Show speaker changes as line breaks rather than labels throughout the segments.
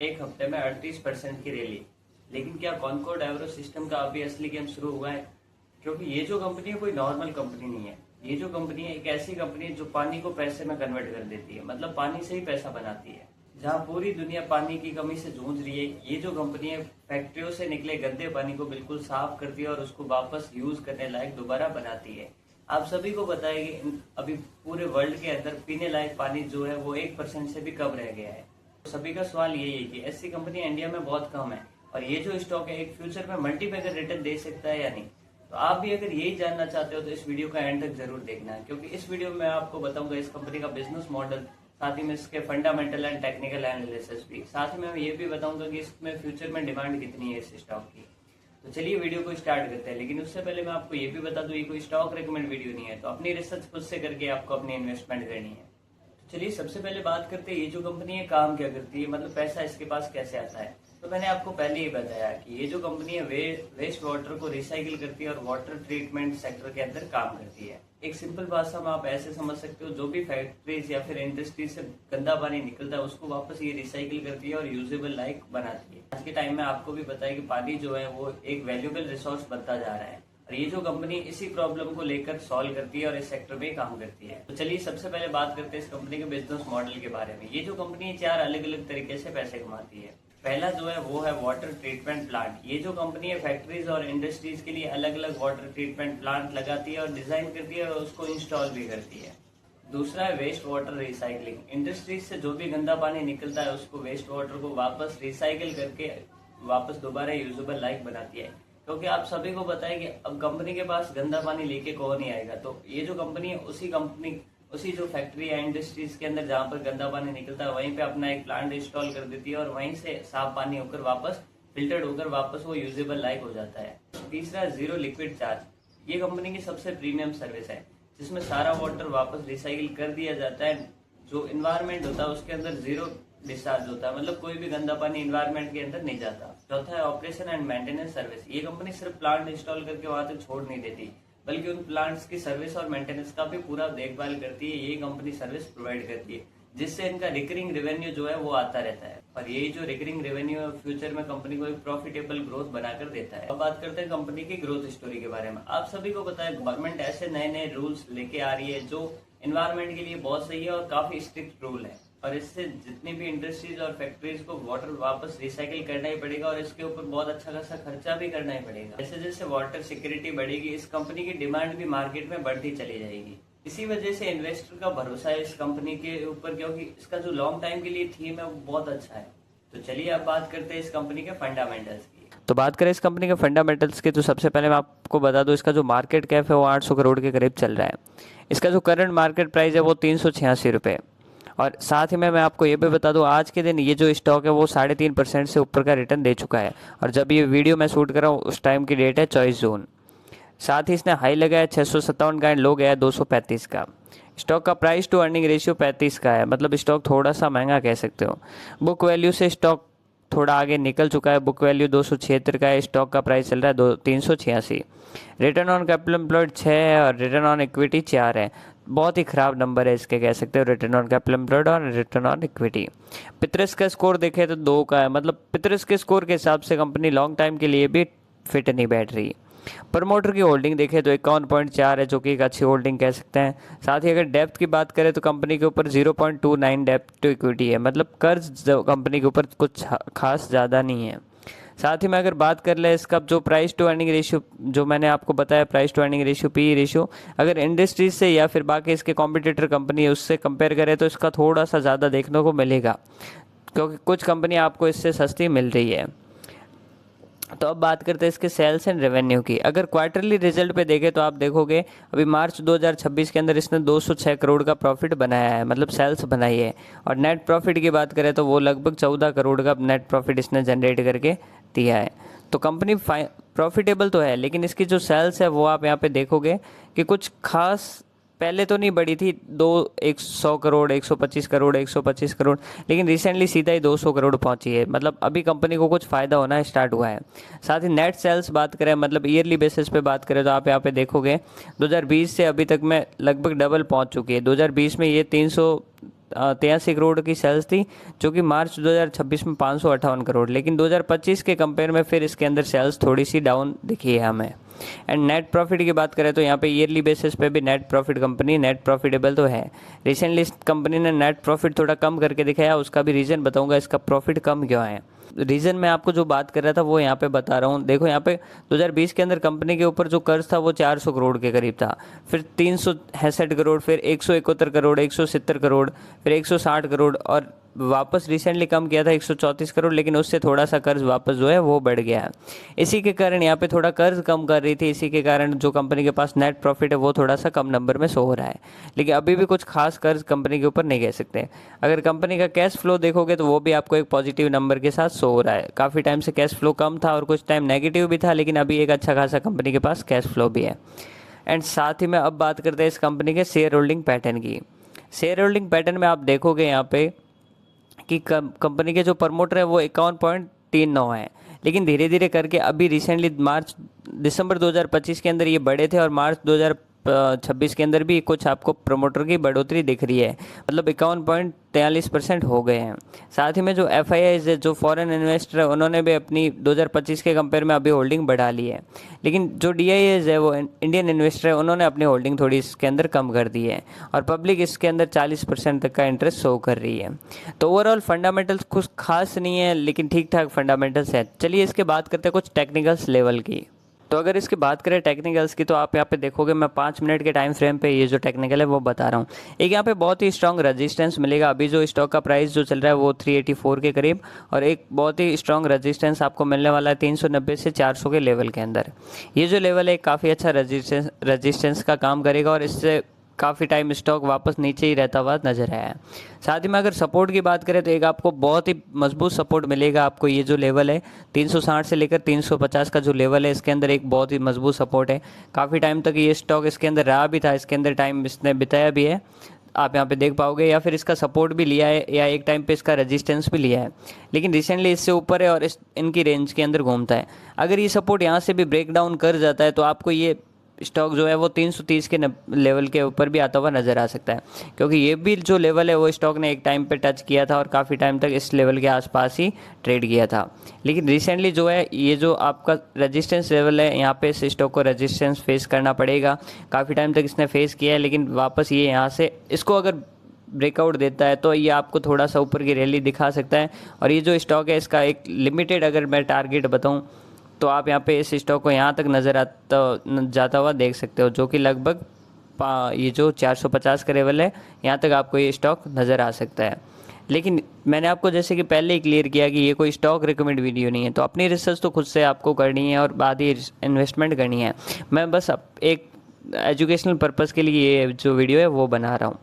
एक हफ्ते में 38% की रैली। लेकिन क्या कॉनकॉर्ड एग्रो सिस्टम का अभी असली गेम शुरू हुआ है? क्योंकि ये जो कंपनी है कोई नॉर्मल कंपनी नहीं है। ये जो कंपनी है एक ऐसी कंपनी है जो पानी को पैसे में कन्वर्ट कर देती है, मतलब पानी से ही पैसा बनाती है। जहाँ पूरी दुनिया पानी की कमी से जूझ रही है, ये जो कंपनी है फैक्ट्रियों से निकले गंदे पानी को बिल्कुल साफ करती है और उसको वापस यूज करने लायक दोबारा बनाती है। आप सभी को पता है कि अभी पूरे वर्ल्ड के अंदर पीने लायक पानी जो है वो 1% से भी कम रह गया है। सभी का सवाल यही है कि ऐसी कंपनियां इंडिया में बहुत कम है और ये जो स्टॉक है एक फ्यूचर में मल्टीपैकर रिटर्न दे सकता है या नहीं। तो आप भी अगर यही जानना चाहते हो तो इस वीडियो का एंड तक जरूर देखना है, क्योंकि इस वीडियो में आपको बताऊंगा इस कंपनी का बिजनेस मॉडल, साथ ही में इसके फंडामेंटल एंड टेक्निकल एनालिसिस भी, साथ ही में मैं ये भी बताऊंगा कि इसमें फ्यूचर में डिमांड कितनी है इस स्टॉक की। तो चलिए वीडियो को स्टार्ट करते हैं, लेकिन उससे पहले मैं आपको ये भी बता दूं ये कोई स्टॉक रिकमेंड वीडियो नहीं है, तो अपनी रिसर्च खुद से करके आपको अपनी इन्वेस्टमेंट करनी है। चलिए सबसे पहले बात करते हैं ये जो कंपनी है काम क्या करती है, मतलब पैसा इसके पास कैसे आता है। तो मैंने आपको पहले ही बताया कि ये जो कंपनी है वेस्ट वाटर को रिसाइकिल करती है और वाटर ट्रीटमेंट सेक्टर के अंदर काम करती है। एक सिंपल भाषा में आप ऐसे समझ सकते हो, जो भी फैक्ट्रीज या फिर इंडस्ट्री से गंदा पानी निकलता है उसको वापस ये रिसाइकिल करती है और यूजेबल लाइक बनाती है। आज के टाइम में आपको भी पता है कि पानी जो है वो एक वैल्यूएबल रिसोर्स बनता जा रहा है और ये जो कंपनी इसी प्रॉब्लम को लेकर सॉल्व करती है और इस सेक्टर में काम करती है। तो चलिए सबसे पहले बात करते हैं इस कंपनी के बिजनेस मॉडल के बारे में। ये जो कंपनी है 4 अलग अलग तरीके से पैसे कमाती है। पहला जो है वो है वाटर ट्रीटमेंट प्लांट। ये जो कंपनी है फैक्ट्रीज और इंडस्ट्रीज के लिए अलग अलग वाटर ट्रीटमेंट प्लांट लगाती है और डिजाइन करती है और उसको इंस्टॉल भी करती है। दूसरा है वेस्ट वाटर रिसाइकलिंग। इंडस्ट्रीज से जो भी गंदा पानी निकलता है उसको वेस्ट वाटर को वापस रिसाइकिल करके वापस दोबारा यूजेबल लाइक बनाती है। क्योंकि आप सभी को पता है कि अब कंपनी के पास गंदा पानी लेके कौन नहीं आएगा, तो ये जो कंपनी है उसी जो फैक्ट्री या इंडस्ट्रीज के अंदर जहाँ पर गंदा पानी निकलता है वहीं पे अपना एक प्लांट इंस्टॉल कर देती है और वहीं से साफ पानी होकर वापस फिल्टर्ड होकर वापस वो यूजेबल लाइक हो जाता है। तीसरा जीरो लिक्विड चार्ज। ये कंपनी की सबसे प्रीमियम सर्विस है जिसमें सारा वाटर वापस रिसाइकिल कर दिया जाता है। जो इन्वायरमेंट होता है उसके अंदर जीरो डिस्चार्ज होता है, मतलब कोई भी गंदा पानी इन्वायरमेंट के अंदर नहीं जाता। चौथा है ऑपरेशन एंड मेंटेनेंस सर्विस। ये कंपनी सिर्फ प्लांट इंस्टॉल करके वहां तक छोड़ नहीं देती, बल्कि उन प्लांट्स की सर्विस और मेंटेनेंस का भी पूरा देखभाल करती है। ये कंपनी सर्विस प्रोवाइड करती है जिससे इनका रिकरिंग रेवेन्यू जो है वो आता रहता है और यही जो रिकरिंग रेवेन्यू है फ्यूचर में कंपनी को एक प्रॉफिटेबल ग्रोथ बनाकर देता है। अब बात करते हैं कंपनी की ग्रोथ स्टोरी के बारे में। आप सभी को पता है गवर्नमेंट ऐसे नए नए रूल्स लेके आ रही है जो एनवायरमेंट के लिए बहुत सही है और काफी स्ट्रिक्ट रूल है, और इससे जितनी भी इंडस्ट्रीज और फैक्ट्रीज को वाटर वापस रिसाइकिल करना ही पड़ेगा और इसके ऊपर बहुत अच्छा खासा खर्चा भी करना ही पड़ेगा। जैसे जैसे वाटर सिक्योरिटी बढ़ेगी इस कंपनी की डिमांड भी मार्केट में बढ़ती चली जाएगी। इसी वजह से इन्वेस्टर का भरोसा है इस कंपनी के ऊपर, क्योंकि इसका जो लॉन्ग टाइम के लिए थीम है वो बहुत अच्छा है। तो चलिए अब बात करते हैं इस कंपनी के फंडामेंटल्स की।
तो बात करें इस कंपनी के फंडामेंटल्स की, तो सबसे पहले मैं आपको बता दूं इसका जो मार्केट कैप है वो 800 करोड़ के करीब चल रहा है। इसका जो करंट मार्केट प्राइस है वो 386 रुपये। और साथ ही में मैं आपको ये भी बता दूं आज के दिन ये जो स्टॉक है वो 3.5% से ऊपर का रिटर्न दे चुका है, और जब ये वीडियो मैं शूट कर रहा हूँ उस टाइम की डेट है 24 जून। साथ ही इसने हाई लगाया 657 का एंड लो गया 235 का। स्टॉक का प्राइस टू अर्निंग रेशियो 35 का है, मतलब स्टॉक थोड़ा सा महंगा कह सकते हो। बुक वैल्यू से स्टॉक थोड़ा आगे निकल चुका है, बुक वैल्यू 276 का है, स्टॉक का प्राइस चल रहा है 386। रिटर्न ऑन कैपिटल एम्प्लॉयड 6 है और रिटर्न ऑन इक्विटी 4 है। बहुत ही खराब नंबर है इसके कह सकते हो, रिटर्न ऑन कैपिटल एम्प्लॉयड और रिटर्न ऑन इक्विटी। पितरस का स्कोर देखे तो 2 का है, मतलब पितरस के स्कोर के हिसाब से कंपनी लॉन्ग टाइम के लिए भी फिट नहीं बैठ रही। प्रमोटर की होल्डिंग देखें तो 51.4 है, जो कि एक अच्छी होल्डिंग कह सकते हैं। साथ ही अगर डेप्थ की बात करें तो कंपनी के ऊपर 0.29 डेप्थ टू इक्विटी है, मतलब कर्ज कंपनी के ऊपर कुछ खास ज़्यादा नहीं है। साथ ही में अगर बात कर ले इसका जो प्राइस टू अर्निंग रेशियो, जो मैंने आपको बताया price to earning ratio P ratio, अगर इंडस्ट्रीज से या फिर बाकी इसके कॉम्पिटिटर कंपनी है उससे कंपेयर करें तो इसका थोड़ा सा ज़्यादा देखने को मिलेगा, क्योंकि कुछ कंपनी आपको इससे सस्ती मिल रही है। तो अब बात करते हैं इसके सेल्स एंड रेवेन्यू की। अगर क्वार्टरली रिजल्ट पे देखें तो आप देखोगे अभी मार्च 2026 के अंदर इसने 206 करोड़ का प्रॉफिट बनाया है, मतलब सेल्स बनाई है। और नेट प्रॉफिट की बात करें तो वो लगभग 14 करोड़ का नेट प्रॉफिट इसने जनरेट करके दिया है। तो कंपनी प्रॉफिटेबल तो है, लेकिन इसकी जो सेल्स है वो आप यहाँ पे देखोगे कि कुछ खास पहले तो नहीं बढ़ी थी, 100 करोड़ 125 करोड़ 125 करोड़, लेकिन रिसेंटली सीधा ही 200 करोड़ पहुंची है, मतलब अभी कंपनी को कुछ फ़ायदा होना स्टार्ट हुआ है। साथ ही नेट सेल्स बात करें, मतलब ईयरली बेसिस पे बात करें तो आप यहाँ पे देखोगे 2020 से अभी तक में लगभग डबल पहुंच चुकी है। 2020 में ये 583 करोड़ की सेल्स थी, जो कि मार्च 2026 में 558 करोड़, लेकिन 2025 के कंपेयर में फिर इसके अंदर सेल्स थोड़ी सी डाउन दिखी है हमें। एंड नेट प्रॉफिट की बात करें तो यहाँ पे ईयरली बेसिस पे भी net profit company net profitable तो है। रिसेंटली इस कंपनी ने नेट प्रॉफिट थोड़ा कम करके दिखाया, उसका भी रीज़न बताऊंगा इसका प्रॉफिट कम क्यों है। रीज़न मैं आपको जो बात कर रहा था वो यहाँ पे बता रहा हूँ। देखो यहाँ पे 2020 के अंदर कंपनी के ऊपर जो कर्ज था वो 400 करोड़ के करीब था, फिर 366 करोड़, फिर 171 करोड़, 170 करोड़, फिर 160 करोड़, और वापस रिसेंटली कम किया था 134 करोड़, लेकिन उससे थोड़ा सा कर्ज वापस जो है वो बढ़ गया है। इसी के कारण यहाँ पे थोड़ा कर्ज कम कर रही थी, इसी के कारण जो कंपनी के पास नेट प्रॉफिट है वो थोड़ा सा कम नंबर में शो हो रहा है, लेकिन अभी भी कुछ खास कर्ज कंपनी के ऊपर नहीं कह सकते। अगर कंपनी का कैश फ्लो देखोगे तो वो भी आपको एक पॉजिटिव नंबर के साथ शो हो रहा है। काफ़ी टाइम से कैश फ्लो कम था और कुछ टाइम नेगेटिव भी था, लेकिन अभी एक अच्छा खासा कंपनी के पास कैश फ्लो भी है। एंड साथ ही में अब बात करते हैं इस कंपनी के शेयर होल्डिंग पैटर्न की। शेयर होल्डिंग पैटर्न में आप देखोगे यहाँ पे कि कंपनी के जो प्रमोटर है वो 51.39 है, लेकिन धीरे धीरे करके अभी रिसेंटली दिसंबर 2025 के अंदर ये बढ़े थे, और मार्च 2026 के अंदर भी कुछ आपको प्रमोटर की बढ़ोतरी दिख रही है, मतलब 51.43% हो गए हैं। साथ ही में जो FIIs है, जो फॉरेन इन्वेस्टर है, उन्होंने भी अपनी 2025 के कंपेयर में अभी होल्डिंग बढ़ा ली है, लेकिन जो DIAs है वो इंडियन इन्वेस्टर है, उन्होंने अपनी होल्डिंग थोड़ी इसके अंदर कम कर दी है, और पब्लिक इसके अंदर 40% तक का इंटरेस्ट शो कर रही है। तो ओवरऑल फंडामेंटल्स कुछ खास नहीं है, लेकिन ठीक ठाक फंडामेंटल्स है। चलिए इसके बात करते हैं कुछ टेक्निकल्स लेवल की। तो अगर इसकी बात करें टेक्निकल्स की, तो आप यहाँ पे देखोगे मैं 5 मिनट के टाइम फ्रेम पे ये जो टेक्निकल है वो बता रहा हूँ। एक यहाँ पे बहुत ही स्ट्रॉन्ग रेजिस्टेंस मिलेगा, अभी जो स्टॉक का प्राइस जो चल रहा है वो 384 के करीब, और एक बहुत ही स्ट्रॉन्ग रेजिस्टेंस आपको मिलने वाला है 390 से 400 के लेवल के अंदर। ये जो लेवल है काफ़ी अच्छा रेजिस्टेंस का काम करेगा, और इससे काफ़ी टाइम स्टॉक वापस नीचे ही रहता हुआ नजर आया है। साथ ही में अगर सपोर्ट की बात करें तो एक आपको बहुत ही मजबूत सपोर्ट मिलेगा। आपको ये जो लेवल है 360 से लेकर 350 का जो लेवल है, इसके अंदर एक बहुत ही मजबूत सपोर्ट है। काफ़ी टाइम तक ये स्टॉक इसके अंदर रहा भी था, इसके अंदर टाइम इसने बिताया भी है, आप यहाँ पे देख पाओगे, या फिर इसका सपोर्ट भी लिया है, या एक टाइम पे इसका रेजिस्टेंस भी लिया है, लेकिन रिसेंटली इससे ऊपर है और इनकी रेंज के अंदर घूमता है। अगर ये सपोर्ट यहाँ से भी ब्रेक डाउन कर जाता है तो आपको ये स्टॉक जो है वो 330 के लेवल के ऊपर भी आता हुआ नज़र आ सकता है, क्योंकि ये भी जो लेवल है वो स्टॉक ने एक टाइम पे टच किया था और काफ़ी टाइम तक इस लेवल के आसपास ही ट्रेड किया था। लेकिन रिसेंटली जो है ये जो आपका रेजिस्टेंस लेवल है, यहाँ पे इस स्टॉक को रेजिस्टेंस फेस करना पड़ेगा। काफ़ी टाइम तक इसने फेस किया है, लेकिन वापस ये यहाँ से इसको अगर ब्रेकआउट देता है तो ये आपको थोड़ा सा ऊपर की रैली दिखा सकता है। और ये जो स्टॉक है इसका एक लिमिटेड अगर मैं टारगेट बताऊँ तो आप यहाँ पे इस स्टॉक को यहाँ तक नज़र जाता हुआ देख सकते हो, जो कि लगभग ये जो 450 का लेवल है, यहाँ तक आपको ये स्टॉक नज़र आ सकता है। लेकिन मैंने आपको जैसे कि पहले ही क्लियर किया कि ये कोई स्टॉक रिकमेंड वीडियो नहीं है, तो अपनी रिसर्च तो खुद से आपको करनी है और बाद ही इन्वेस्टमेंट करनी है। मैं बस एक एजुकेशनल पर्पज़ के लिए ये जो वीडियो है वो बना रहा हूँ।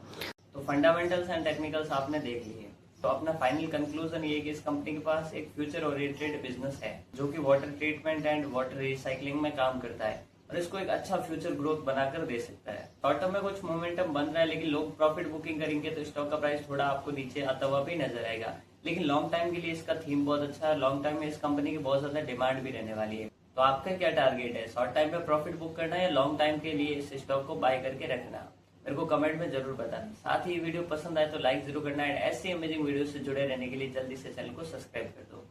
तो फंडामेंटल्स एंड टेक्निकल्स आपने देख लिए, तो अपना फाइनल कंक्लूजन ये है कि इस कंपनी के पास एक फ्यूचर ओरिएंटेड बिजनेस है जो कि water treatment and water recycling में काम करता है, और इसको एक अच्छा फ्यूचर ग्रोथ बनाकर दे सकता है। शॉर्ट टर्म में कुछ मोमेंटम बन रहा है, लेकिन लोग प्रॉफिट बुकिंग करेंगे तो स्टॉक का प्राइस थोड़ा आपको नीचे आता हुआ भी नजर आएगा। लेकिन लॉन्ग टाइम के लिए इसका थीम बहुत अच्छा है, लॉन्ग टाइम में इस कंपनी की बहुत ज्यादा डिमांड भी रहने वाली है। तो आपका क्या टारगेट है, शॉर्ट टाइम में प्रॉफिट बुक करना है या लॉन्ग टाइम के लिए इस स्टॉक को बाय करके रखना? मेरे को कमेंट में जरूर बताना। साथ ही वीडियो पसंद आए तो लाइक जरूर करना, एंड ऐसी अमेजिंग वीडियो से जुड़े रहने के लिए जल्दी से चैनल को सब्सक्राइब कर दो।